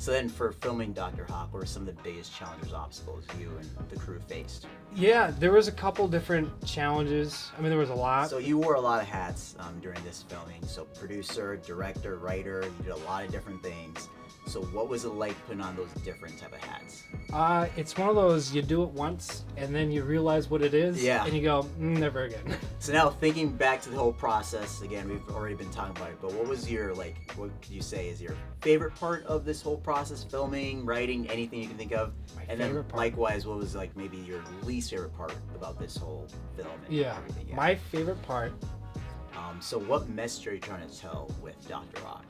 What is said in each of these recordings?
So then for filming Dr. Hawk, what were some of the biggest challenges, obstacles you and the crew faced? Yeah, there was a couple different challenges. I mean, there was a lot. So you wore a lot of hats during this filming. So producer, director, writer, you did a lot of different things. So what was it like putting on those different type of hats? It's one of those, you do it once and then you realize what it is, and you go, never again. So now thinking back to the whole process, again, we've already been talking about it, but what was your, what could you say is your favorite part of this whole process, filming, writing, anything you can think of? And then likewise, what was maybe your least favorite part about this whole film and everything? My favorite part. So what message are you trying to tell with Dr. Hawk?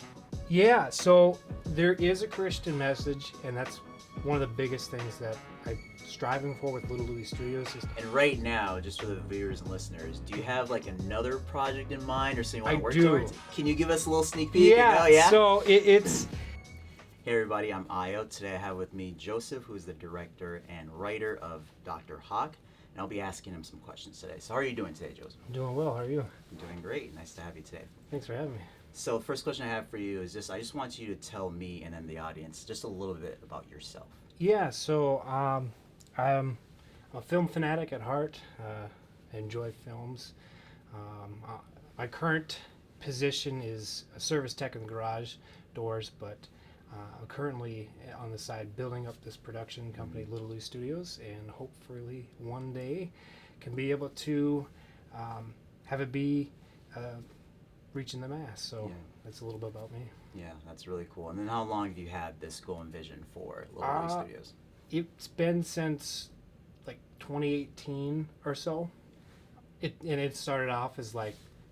Yeah, so there is a Christian message, and that's one of the biggest things that I'm striving for with Little Louie Studios. And right now, just for the viewers and listeners, do you have another project in mind or something you want to work towards? Can you give us a little sneak peek? Yeah, so it's... Hey everybody, I'm Io. Today I have with me Joseph, who is the director and writer of Dr. Hawk, and I'll be asking him some questions today. So how are you doing today, Joseph? I'm doing well. How are you? I'm doing great. Nice to have you today. Thanks for having me. So the first question I have for you is I just want you to tell me and then the audience just a little bit about yourself. Yeah, so I'm a film fanatic at heart. I enjoy films. My current position is a service tech in the garage doors, but I'm currently on the side building up this production company, Little Louie Studios, and hopefully one day can be able to have it be reaching the mass. So that's a little bit about me. Yeah, that's really cool. And then how long have you had this goal and vision for Little Louie Studios? It's been since 2018 or so. It started off as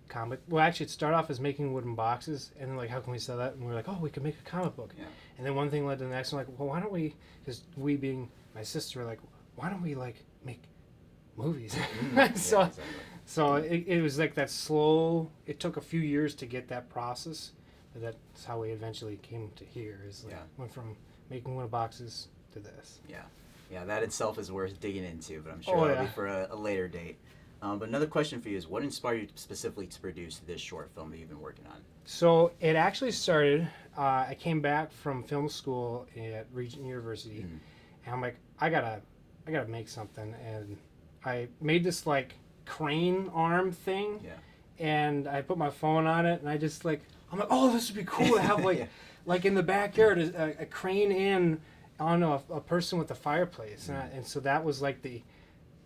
comic. Well, actually, it started off as making wooden boxes, and then how can we sell that? And we were we could make a comic book. Yeah. And then one thing led to the next. And well, why don't we? Because we being my sister, were why don't we make movies? So it was that slow. It took a few years to get that process, but that's how we eventually came to here. Went from making wooden boxes to this. Yeah, that itself is worth digging into, but I'm sure that'll be for a later date. But another question for you is, what inspired you specifically to produce this short film that you've been working on? So it actually started, I came back from film school at Regent University, and I'm I gotta make something, and I made this crane arm thing, and I put my phone on it, and I just I'm oh, this would be cool to have in the backyard a crane in on a person with a fireplace, and so that was the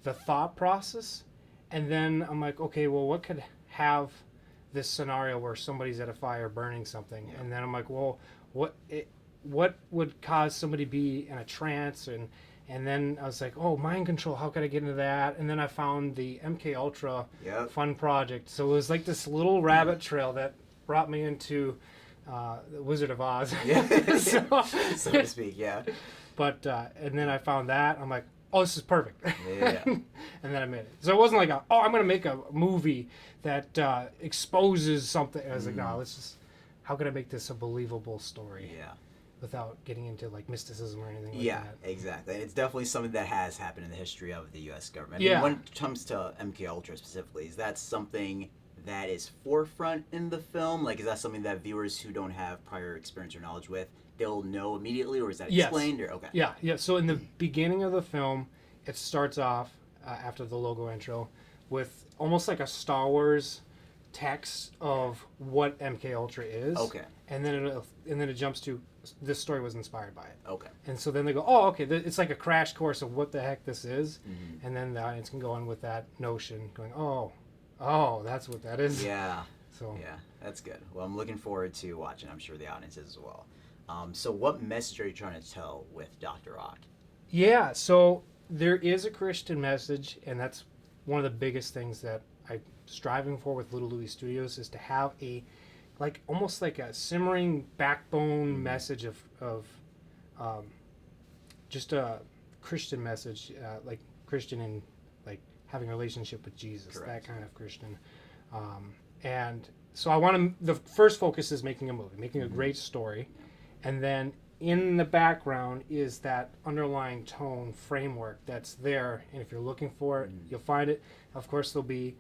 thought process. And then I'm okay, well, what could have this scenario where somebody's at a fire burning something? Yeah. And then I'm well, what would cause somebody to be in a trance? And then I was oh, mind control, how could I get into that? And then I found the MK Ultra fun project. So it was this little rabbit trail that brought me into the Wizard of Oz. Yeah, so to speak, yeah. But, and then I found that, I'm oh, this is perfect. Yeah. And then I made it. So it wasn't I'm going to make a movie that exposes something. I was no, let's just, how can I make this a believable story? Yeah. Without getting into mysticism or anything like that. Yeah, exactly. And it's definitely something that has happened in the history of the U.S. government. Yeah. When it comes to MK Ultra specifically, is that something that is forefront in the film? Is that something that viewers who don't have prior experience or knowledge with, they'll know immediately, or is that explained? Or okay. Yeah. So in the beginning of the film, it starts off after the logo intro with almost a Star Wars text of what MK Ultra is. Okay. And then it jumps to this story was inspired by it. Okay. And so then they go, oh, okay, it's a crash course of what the heck this is, and then the audience can go on with that notion, going, oh, that's what that is. Yeah. So yeah, that's good. Well, I'm looking forward to watching. I'm sure the audience is as well. So what message are you trying to tell with Dr. Hawk? Yeah, so there is a Christian message, and that's one of the biggest things that I'm striving for with Little Louie Studios, is to have a almost a simmering backbone message of just a Christian message, Christian in having a relationship with Jesus. Correct. That kind of Christian. And so I want to, the first focus is making a movie, making a great story, and then in the background is that underlying tone framework that's there, and if you're looking for it, you'll find it. Of course, there'll be,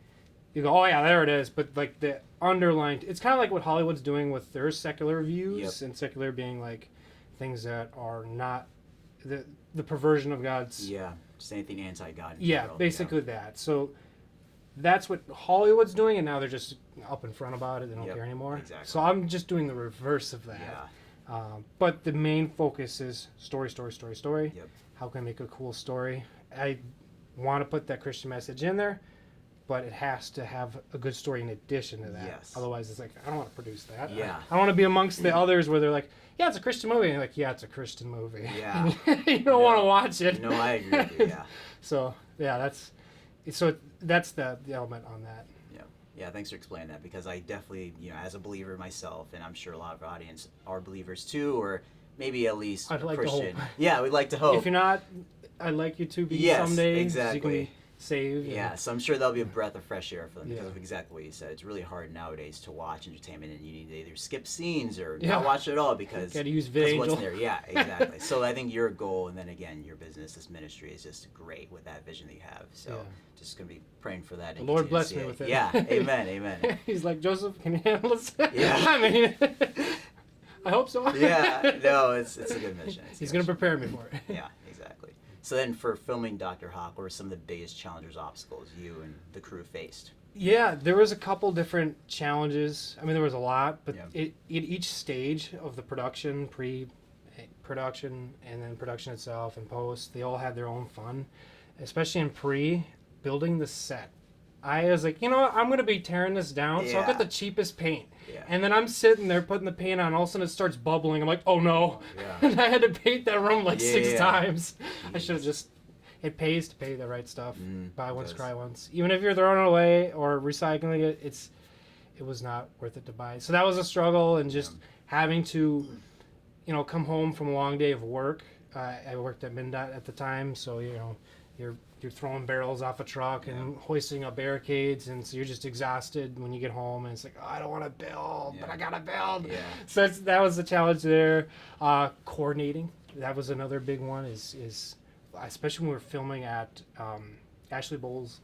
you go, oh yeah, there it is, but the underlying, it's kind of like what Hollywood's doing with their secular views, and secular being things that are not the perversion of God's. Yeah, just anything anti-God. Yeah, basically that. So that's what Hollywood's doing, and now they're just up in front about it. They don't care anymore. Exactly. So I'm just doing the reverse of that. Yeah. But the main focus is story. Yep. How can I make a cool story? I want to put that Christian message in there, but it has to have a good story in addition to that. Yes. Otherwise, it's like, I don't want to produce that. Yeah. I want to be amongst the others where they're like, yeah, it's a Christian movie. And you're like, yeah, it's a Christian movie. Yeah. You don't want to watch it. No, I agree with you, yeah. So, yeah, that's the element on that. Yeah, thanks for explaining that, because I definitely, as a believer myself, and I'm sure a lot of our audience are believers too, or maybe at least I'd like Christian. to hope. Yeah, we'd like to hope. If you're not, I'd like you to be Yes, someday. exactly. So you can be saved. Yeah, so I'm sure that'll be a breath of fresh air for them because Yeah. of exactly what you said. It's really hard nowadays to watch entertainment, and you need to either skip scenes or Yeah. not watch it at all because Gotta use what's VidAngel. there. Yeah, exactly. So I think your goal, and then again your business, this ministry, is just great with that vision that you have. So Yeah. just gonna be praying for that. The and Lord continue to bless see me it. with it. Yeah, amen, amen. He's like, Joseph, can you handle this? Yeah. I mean, I hope so. Yeah, no, it's a good mission. It's a He's good going to mission. prepare me for it. Yeah, exactly. So then for filming Dr. Hawk, what were some of the biggest challenges, obstacles you and the crew faced? Yeah, there was a couple different challenges. I mean, there was a lot, but Yeah. at each stage of the production, pre-production, and then production itself and post, they all had their own fun, especially in building the set. I was like, you know what, I'm going to be tearing this down, so I'll get Yeah. the cheapest paint. Yeah. And then I'm sitting there putting the paint on, all of a sudden it starts bubbling. I'm like, oh no. Yeah. And I had to paint that room like six Yeah. times. I should have just, it pays to pay the right stuff. Buy it once, does. cry once. Even if you're throwing it away or recycling it, it was not worth it to buy. So that was a struggle, and just having to, come home from a long day of work. I worked at MnDOT at the time, so, you're throwing barrels off a truck and hoisting up barricades, and so you're just exhausted when you get home, and it's like, oh, I don't want to build, but I gotta build. Yeah. So that was the challenge there. Coordinating, that was another big one. Is especially when we were filming at Ashley Bowles.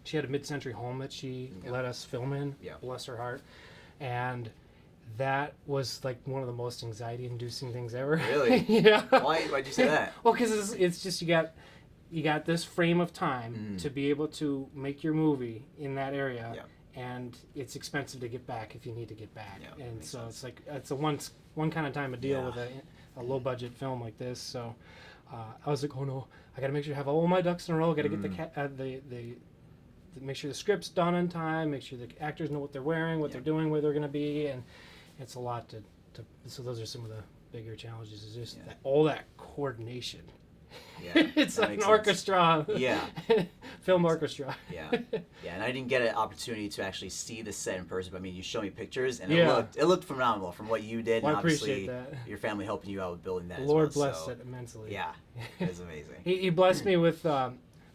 She had a mid-century home that she let us film in. Yeah. Bless her heart, and that was like one of the most anxiety-inducing things ever. Really? Yeah. Why'd you say that? Well, because it's just you got this frame of time to be able to make your movie in that area, and it's expensive to get back if you need to get back. Yeah, And makes so sense. it's like it's a one kind of time of deal Yeah. with a low budget film like this. So I was like, oh no, I got to make sure I have all my ducks in a row. I got to get the make sure the script's done in time. Make sure the actors know what they're wearing, what they're doing, where they're going to be, and it's a lot to. So those are some of the bigger challenges. Is just all that coordination. Yeah, It's that like an makes sense. orchestra. Yeah. Film orchestra. Yeah, and I didn't get an opportunity to actually see the set in person. But I mean, you showed me pictures, and Yeah. it looked phenomenal from what you did, Well, and I appreciate obviously that. your family helping you out with building that. The as Lord well, blessed so, it immensely. Yeah, it was amazing. He blessed me with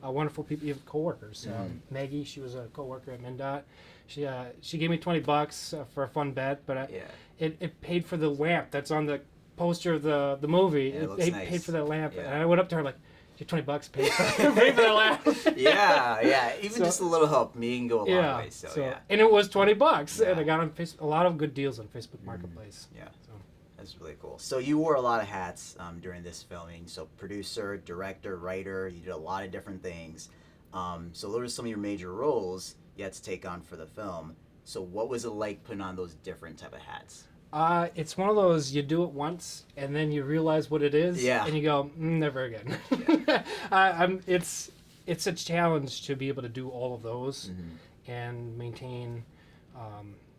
wonderful people, you have coworkers. Maggie, she was a coworker at MnDOT. She gave me $20 for a fun bet, but it paid for the lamp that's on the poster of the movie. Yeah, it looks nice. paid for that lamp, Yeah. and I went up to her like, "Your $20 paid for that lamp." Yeah. Even So- just a little help, me can go a long way. So yeah, and it was $20, and Yeah. I got on a lot of good deals on Facebook Marketplace. yeah. So. That's really cool. So you wore a lot of hats during this filming. So producer, director, writer, you did a lot of different things. So those are some of your major roles you had to take on for the film. So what was it like putting on those different type of hats? It's one of those, you do it once and then you realize what it is, Yeah. and you go, never again. It's a challenge to be able to do all of those and maintain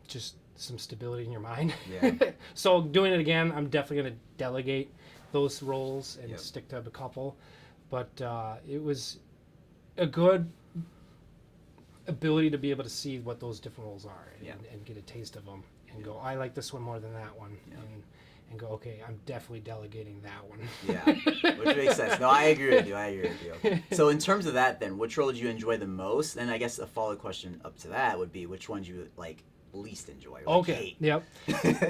just some stability in your mind. Yeah. So doing it again, I'm definitely going to delegate those roles and Yep. stick to a couple. But it was a good ability to be able to see what those different roles are and get a taste of them and go, I like this one more than that one. And go, okay, I'm definitely delegating that one. Yeah, which makes sense. No, I agree with you. So in terms of that then, which role did you enjoy the most? And I guess a follow-up question up to that would be, which ones you least enjoy or Okay, hate? yep.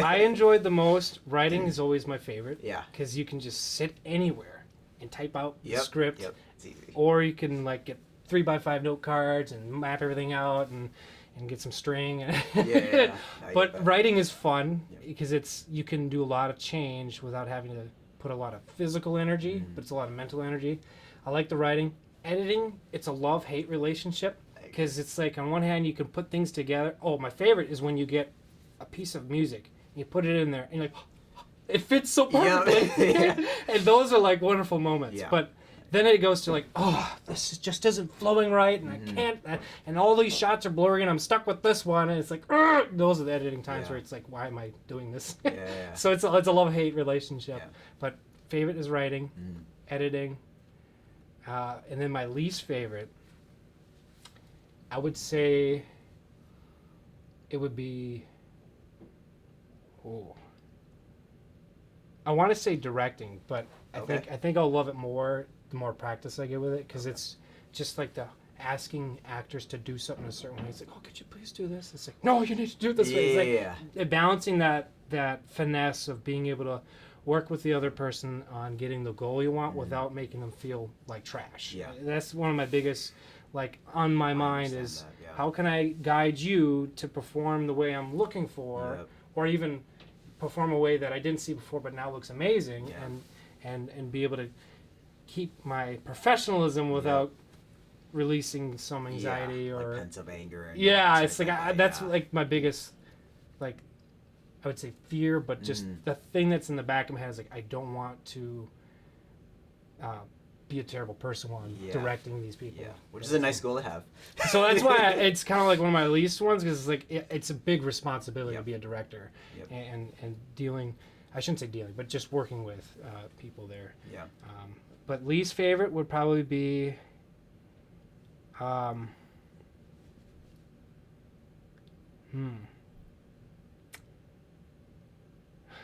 I enjoyed the most. Writing is always my favorite. Yeah. Because you can just sit anywhere and type out the Yep, script. Yep, it's easy. Or you can get 3x5 note cards and map everything out and get some string. Yeah. I get But that. writing is fun because you can do a lot of change without having to put a lot of physical energy, but it's a lot of mental energy. I like the writing. Editing, it's a love-hate relationship because it's like on one hand you can put things together. Oh, my favorite is when you get a piece of music and you put it in there and you're like, it fits so perfectly. Yeah. And those are like wonderful moments. Yeah. But then it goes to like, oh, this just isn't flowing right, and I can't, and all these shots are blurry, and I'm stuck with this one, and it's like, those are the editing times where it's like, why am I doing this? So it's a love-hate relationship. Yeah. But favorite is writing, editing, and then my least favorite, I would say it would be, I want to say directing, but I think I'll love it more the more practice I get with it, because it's just like the asking actors to do something a certain way. It's like, oh, could you please do this? It's like, no, you need to do it this way. It's like balancing that finesse of being able to work with the other person on getting the goal you want without making them feel like trash. Yeah. That's one of my biggest, like, on my mind is how can I guide you to perform the way I'm looking for, or even perform a way that I didn't see before but now looks amazing, and be able to keep my professionalism without releasing some anxiety or like pent up anger. And it's like that's like my biggest, like, I would say fear, but just the thing that's in the back of my head is like, I don't want to be a terrible person while I'm directing these people. Yeah, which is a nice goal to have. So that's why it's kind of like one of my least ones, because it's like it's a big responsibility to be a director and dealing. I shouldn't say dealing, but just working with people there. Yeah. But least favorite would probably be.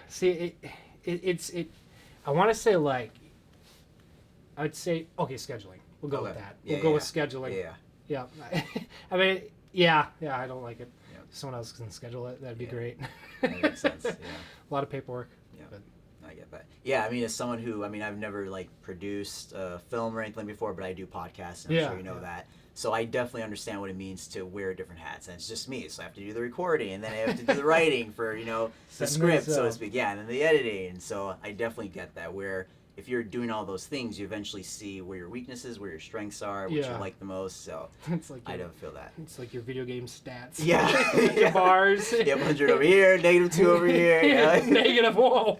See, it's I want to say, like, I would say, scheduling. We'll go with that. We'll go with scheduling. Yeah. I mean, I don't like it. Yeah. If someone else can schedule it, that'd be great. That makes sense. Yeah. A lot of paperwork. Yeah. But I get that. Yeah, I mean, as someone who, I've never, like, produced a film or anything before, but I do podcasts, and I'm sure you know that. So I definitely understand what it means to wear different hats. And it's just me, so I have to do the recording, and then I have to do the writing for, the script, so to speak. Yeah, and then the editing. And so I definitely get that, where if you're doing all those things, you eventually see where your weaknesses, where your strengths are, what you like the most. So it's like I don't feel that. It's like your video game stats. Yeah. Your bars. You have 100 over here, -2 over here. Negative, whoa.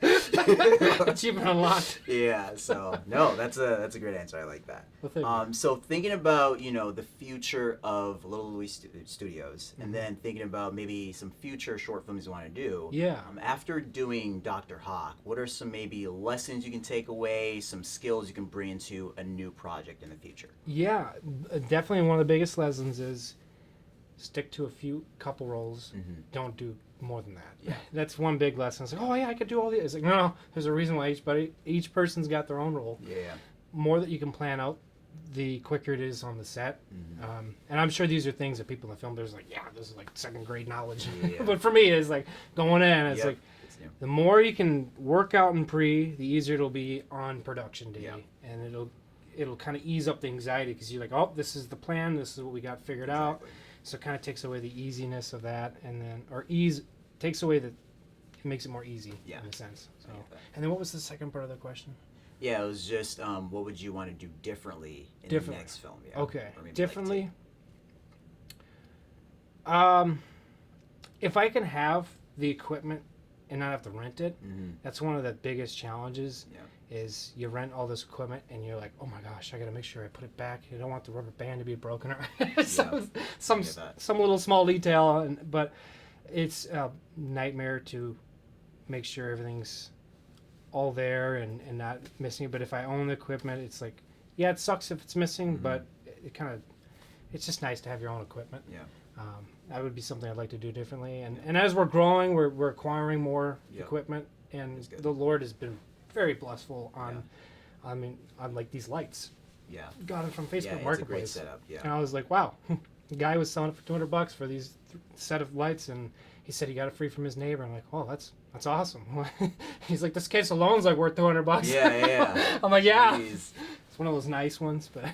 Achievement unlocked. Yeah, so no, that's a great answer. I like that. Well, so thinking about, the future of Little Louis Studios, and then thinking about maybe some future short films you want to do. Yeah. After doing Dr. Hawk, what are some maybe lessons you can take away, some skills you can bring into a new project in the future? Yeah, definitely one of the biggest lessons is stick to a couple roles. Don't do more than that. Yeah. That's one big lesson. It's like, I could do all these. It's like, no, there's a reason why each person's got their own role. Yeah. More that you can plan out, the quicker it is on the set. And I'm sure these are things that people in the film, there's like, this is like second grade knowledge. Yeah. But for me, it's like going in, it's like, the more you can work out in the easier it'll be on production day. And it'll kind of ease up the anxiety, because you're like, this is the plan, this is what we got figured out. So it kind of takes away the easiness of that, and then, takes away it makes it more easy in a sense. So, and then what was the second part of the question? Yeah, it was just what would you want to do differently in the next film? Yeah. Okay, differently. If I can have the equipment and not have to rent it, that's one of the biggest challenges. Is you rent all this equipment and you're like, oh my gosh, I gotta make sure I put it back. You don't want the rubber band to be broken or some little small detail, but it's a nightmare to make sure everything's all there and not missing. But if I own the equipment, it's like, it sucks if it's missing, but it's just nice to have your own equipment. That would be something I'd like to do differently. And as we're growing, we're acquiring more equipment, and the Lord has been very blissful on, on like these lights. Yeah. Got it from Facebook Marketplace. It's a great setup. Yeah. And I was like, wow, the guy was selling it for $200 for these set of lights, and he said he got it free from his neighbor. I'm like, oh, that's awesome. He's like, this case alone's like worth $200. Yeah. I'm like, It's one of those nice ones, but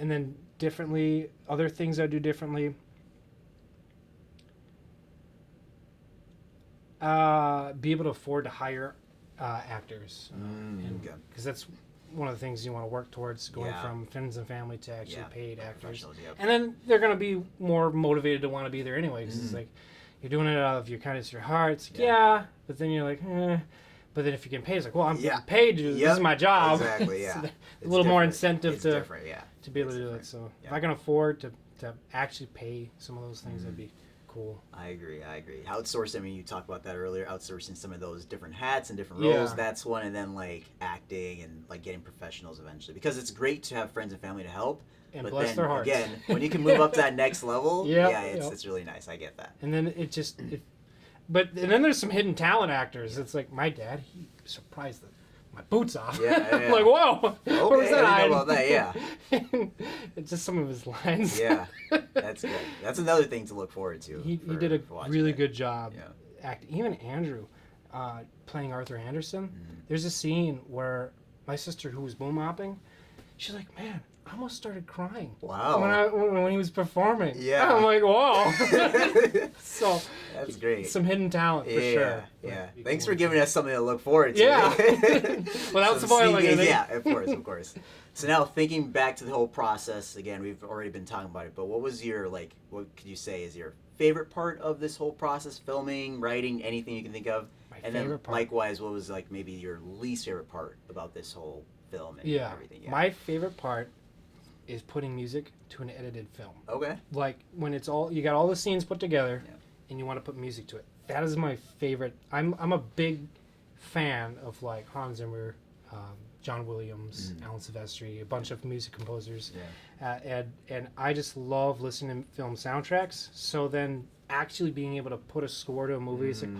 and then differently, other things I do differently. Be able to afford to hire actors, Okay. because that's one of the things you want to work towards, going from friends and family to actually paid actors. Yep. And then they're going to be more motivated to want to be there anyway, because it's like you're doing it out of your kindness of your heart. It's like, but then you're like, But then if you get paid, it's like, well, I'm getting paid to do this. This is my job. Exactly, yeah. So a little more incentive to be able to do it. So Yeah. if I can afford to actually pay some of those things, that'd be cool. I agree. Outsourcing, I mean, you talked about that earlier, outsourcing some of those different hats and different roles, that's one, and then like acting and like getting professionals eventually. Because it's great to have friends and family to help. And but bless then, their hearts. again, when you can move up to that next level, it's really nice. I get that. And then and then there's some hidden talent actors. It's like my dad, he surprised my boots off. Yeah. Like, whoa, Okay, where was that? I didn't know about that, yeah. It's just some of his lines. Yeah, that's good. That's another thing to look forward to. He did a really good job acting. Even Andrew, playing Arthur Anderson, there's a scene where my sister, who was boom mopping, she's like, man, I almost started crying. Wow. When he was performing. Yeah. I'm like, whoa. So that's great. Some hidden talent for sure. Yeah. Thanks for giving us something to look forward to. Yeah. Without spoiling anything. Yeah, of course. So now thinking back to the whole process, again, we've already been talking about it, but what was your, what could you say is your favorite part of this whole process? Filming, writing, anything you can think of? And then likewise, what was maybe your least favorite part about this whole film and everything? Yeah. My favorite part is putting music to an edited film. Okay. Like when it's you got all the scenes put together and you want to put music to it. That is my favorite. I'm a big fan of like Hans Zimmer, John Williams, Alan Silvestri, a bunch of music composers. Yeah. And I just love listening to film soundtracks. So then actually being able to put a score to a movie, it's like,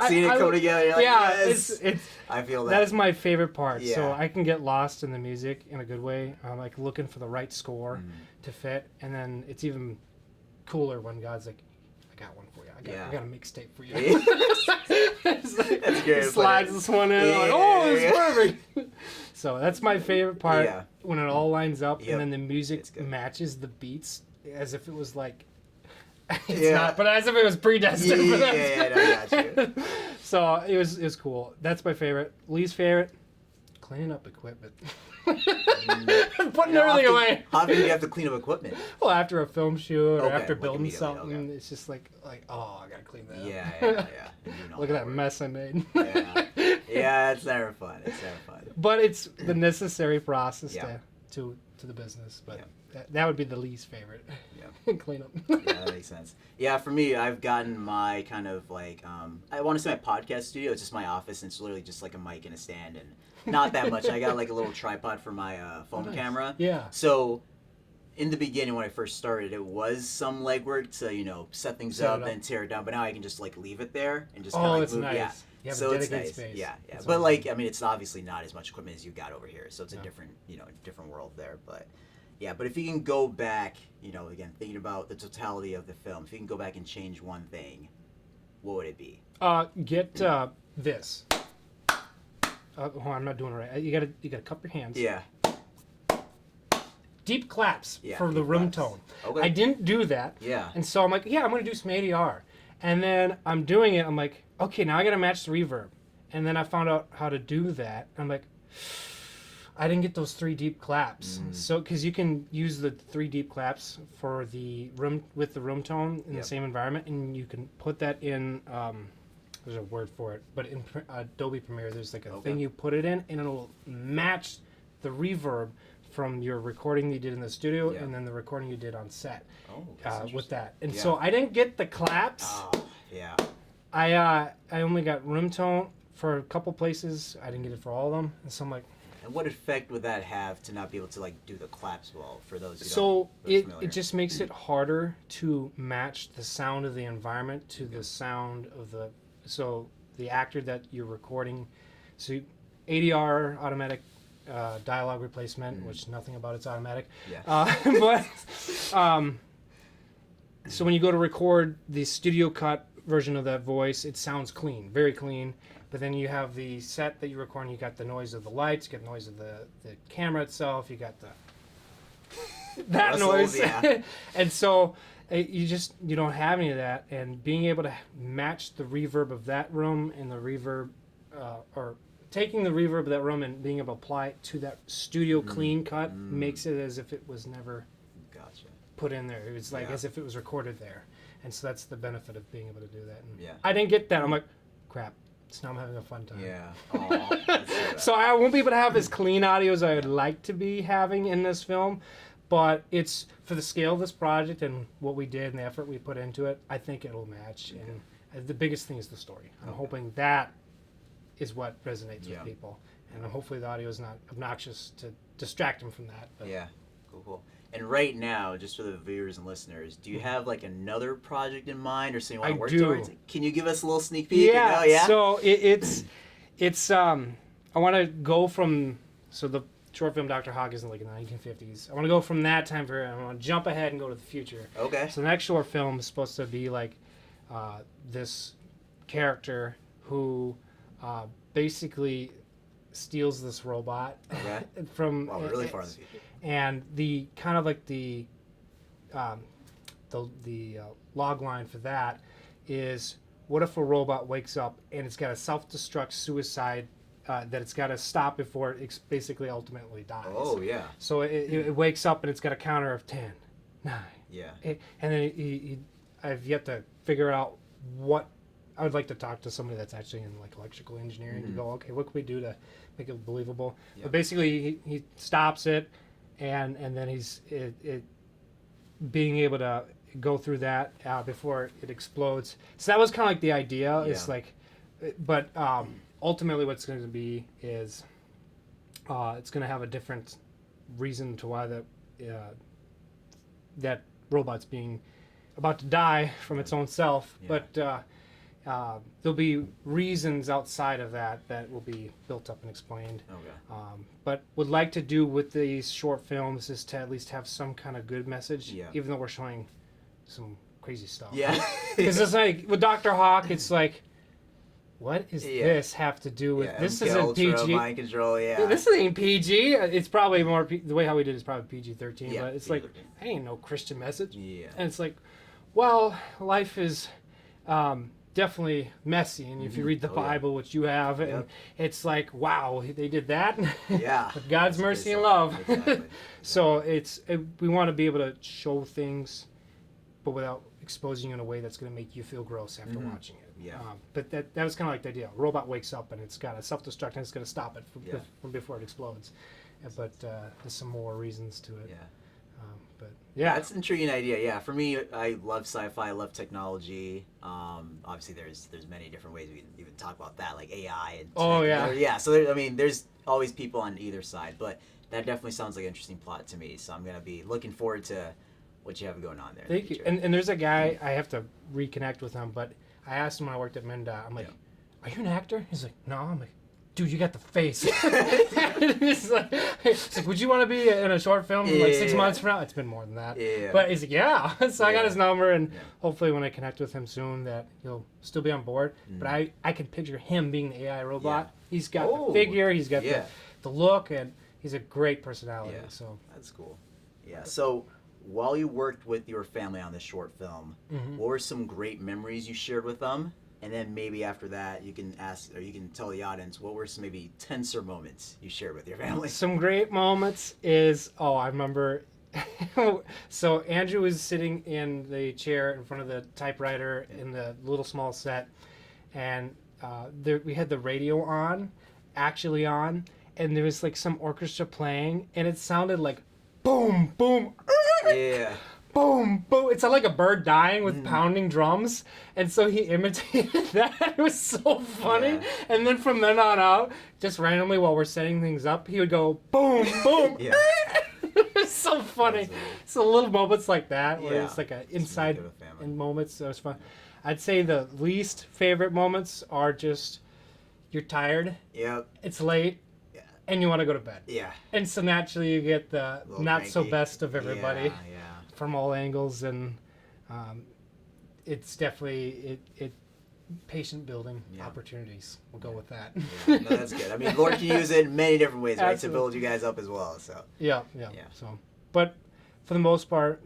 seeing it come together, you're like, yes. It's I feel that. That is my favorite part. Yeah. So I can get lost in the music in a good way. I'm like looking for the right score to fit, and then it's even cooler when God's like, I got one for you. I got a mixtape for you. It's like, that's great. He slides this one in. Like, it's perfect. So that's my favorite part when it all lines up, and then the music matches the beats as if it was like. It's not, but as if it was predestined for that. I got you. So it was cool. That's my favorite. Least favorite, cleaning up equipment. Putting everything away. How do you have to clean up equipment? Well, after a film shoot or after building something, it's just like, oh, I gotta clean that up. Yeah. Look at that mess I made. Yeah, it's never fun. But it's the necessary process to the business. But that would be the least favorite. Clean up. Yeah, that makes sense. Yeah, for me, I've gotten my kind of I want to say my podcast studio. It's just my office, and it's literally just like a mic and a stand, and not that much. I got like a little tripod for my phone camera. Yeah. So in the beginning, when I first started, it was some legwork to set things up and tear it down. But now I can just like leave it there and just kind of it's move. Nice. Yeah. You have So a it's dedicated nice. space. Yeah. That's But amazing. I mean, it's obviously not as much equipment as you got over here, so it's a different, different world there. But yeah, but if you can go back, again, thinking about the totality of the film, if you can go back and change one thing, what would it be? Get this. I'm not doing it right. You gotta cup your hands. Yeah. Deep claps for the room tone. Okay. I didn't do that. Yeah. And so I'm like, I'm gonna do some ADR. And then I'm doing it. I'm like, okay, now I gotta match the reverb. And then I found out how to do that. I'm like, I didn't get those 3 deep claps. So, because you can use the 3 deep claps for the room with the room tone in the same environment, and you can put that in. There's a word for it, but in Adobe Premiere, there's like a thing you put it in, and it'll match the reverb from your recording you did in the studio and then the recording you did on set. With that, and so I didn't get the claps. Oh, yeah. I only got room tone for a couple places. I didn't get it for all of them, and so I'm like. And what effect would that have to not be able to do the claps well for those who So it just makes it harder to match the sound of the environment to the sound of the actor that you're recording. So ADR, automatic dialogue replacement, which nothing about it's automatic. Yeah. So when you go to record the studio cut version of that voice, it sounds clean, very clean. But then you have the set that you're recording, you got the noise of the lights, you got the noise of the camera itself, you got that noise. Yeah. And so You don't have any of that, and being able to match the reverb of that room and the reverb, or taking the reverb of that room and being able to apply it to that studio clean cut makes it as if it was never put in there. It was like as if it was recorded there, and so that's the benefit of being able to do that. And I didn't get that. I'm like, crap. So now I'm having a fun time. Yeah. Aww, so I won't be able to have as clean audio as I would like to be having in this film, but it's for the scale of this project and what we did and the effort we put into it. I think it'll match. And the biggest thing is the story. I'm hoping that is what resonates with people, and hopefully the audio is not obnoxious to distract them from that. But. Yeah. Cool. And right now, just for the viewers and listeners, do you have like another project in mind or something you want to work towards? Can you give us a little sneak peek? Yeah. So it's I want to go from the short film Dr. Hawk is in like the 1950s. I want to go from that time period. I want to jump ahead and go to the future. Okay. So the next short film is supposed to be like this character who basically steals this robot from really far in the future. And the kind of like the log line for that is, what if a robot wakes up and it's got a self-destruct suicide that it's got to stop before it basically ultimately dies. Oh, yeah. So it wakes up and it's got a counter of 10, 9. Yeah. And then I've yet to figure out what. I would like to talk to somebody that's actually in like electrical engineering to go, okay, what can we do to make it believable? But basically he stops it, and then he's being able to go through that before it explodes. So that was kind of like the idea. It's like, but ultimately what's going to be is it's going to have a different reason to why that robot's being about to die from its own self. But there'll be reasons outside of that will be built up and explained. But would like to do with these short films is to at least have some kind of good message, even though we're showing some crazy stuff. Yeah. Because it's like, with Dr. Hawk, it's like, what is this have to do with... This isn't PG. Mind control, This ain't PG. It's probably more... the way how we did it is probably PG-13, but it's like, that ain't no Christian message. And it's like, well, life is... definitely messy, and if you read the Bible, which you have, and it's like, wow, they did that. With God's mercy and love. Exactly. So we want to be able to show things, but without exposing you in a way that's going to make you feel gross after watching it. But that was kind of like the idea. A robot wakes up and it's got a self-destruct and it's going to stop it from before it explodes. But there's some more reasons to it. That's an intriguing idea. For me, I love sci-fi, I love technology. Obviously, there's many different ways we can even talk about that, like AI. And so there's always people on either side, but that definitely sounds like an interesting plot to me. So I'm gonna be looking forward to what you have going on there. Thank you. And there's a guy, I have to reconnect with him, but I asked him when I worked at MnDOT. I'm like, "Are you an actor?" He's like, "No." I'm like, dude, you got the face. It's like, would you want to be in a short film like 6 months from now? It's been more than that. But he's like, so I got his number, and hopefully when I connect with him soon that he'll still be on board. But I can picture him being the AI robot. He's got the figure, he's got the look, and he's a great personality. So that's cool. So while you worked with your family on this short film, what were some great memories you shared with them? And then maybe after that, you can ask, or you can tell the audience, what were some maybe tenser moments you shared with your family? Some great moments is, I remember, so Andrew was sitting in the chair in front of the typewriter in the little small set, and we had the radio actually on, and there was like some orchestra playing, and it sounded like boom, boom, boom, boom. It sounded like a bird dying with pounding drums. And so he imitated that. It was so funny. And then from then on out, just randomly while we're setting things up, he would go boom, boom. It was so funny. So little moments like that where it's like an inside in moments. So it was fun. I'd say the least favorite moments are just, you're tired. It's late. And you want to go to bed. And so naturally you get the not so best of everybody. From all angles, and it's definitely it patient building opportunities. We'll go with that. No, that's good. I mean, Lord can use it in many different ways, right, to build you guys up as well. So So, but for the most part,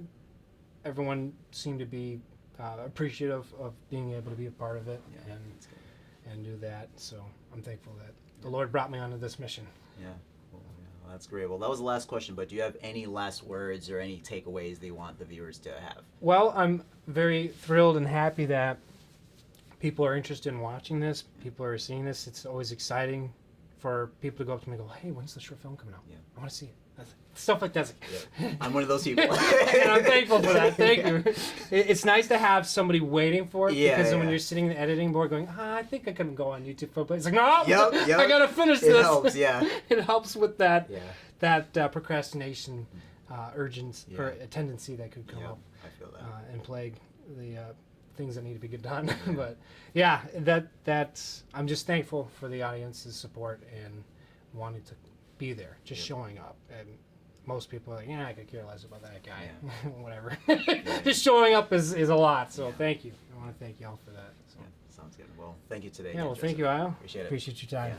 everyone seemed to be appreciative of being able to be a part of it and do that. So I'm thankful that the Lord brought me onto this mission. Yeah. Well, that's great. Well, that was the last question, but do you have any last words or any takeaways that you want the viewers to have? Well, I'm very thrilled and happy that people are interested in watching this. People are seeing this. It's always exciting for people to go up to me and go, hey, when's the short film coming out? Yeah. I want to see it. Stuff like that. Yeah. I'm one of those people. And I'm thankful for that. Thank you. It's nice to have somebody waiting for it, because when you're sitting in the editing board going, I think I can go on YouTube for a bit. It's like, no, I got to finish this. It helps, yeah. It helps with that procrastination urgency or a tendency that could come up I feel that. and plague the things that need to be done. But that's I'm just thankful for the audience's support and wanting to be there, just showing up. And most people are like, I could care less about that guy. Whatever. Just showing up is a lot. So thank you. I want to thank y'all for that. So. Yeah, sounds good. Well, thank you today. Yeah, well, thank you, Al. Appreciate it. Appreciate your time. Yeah.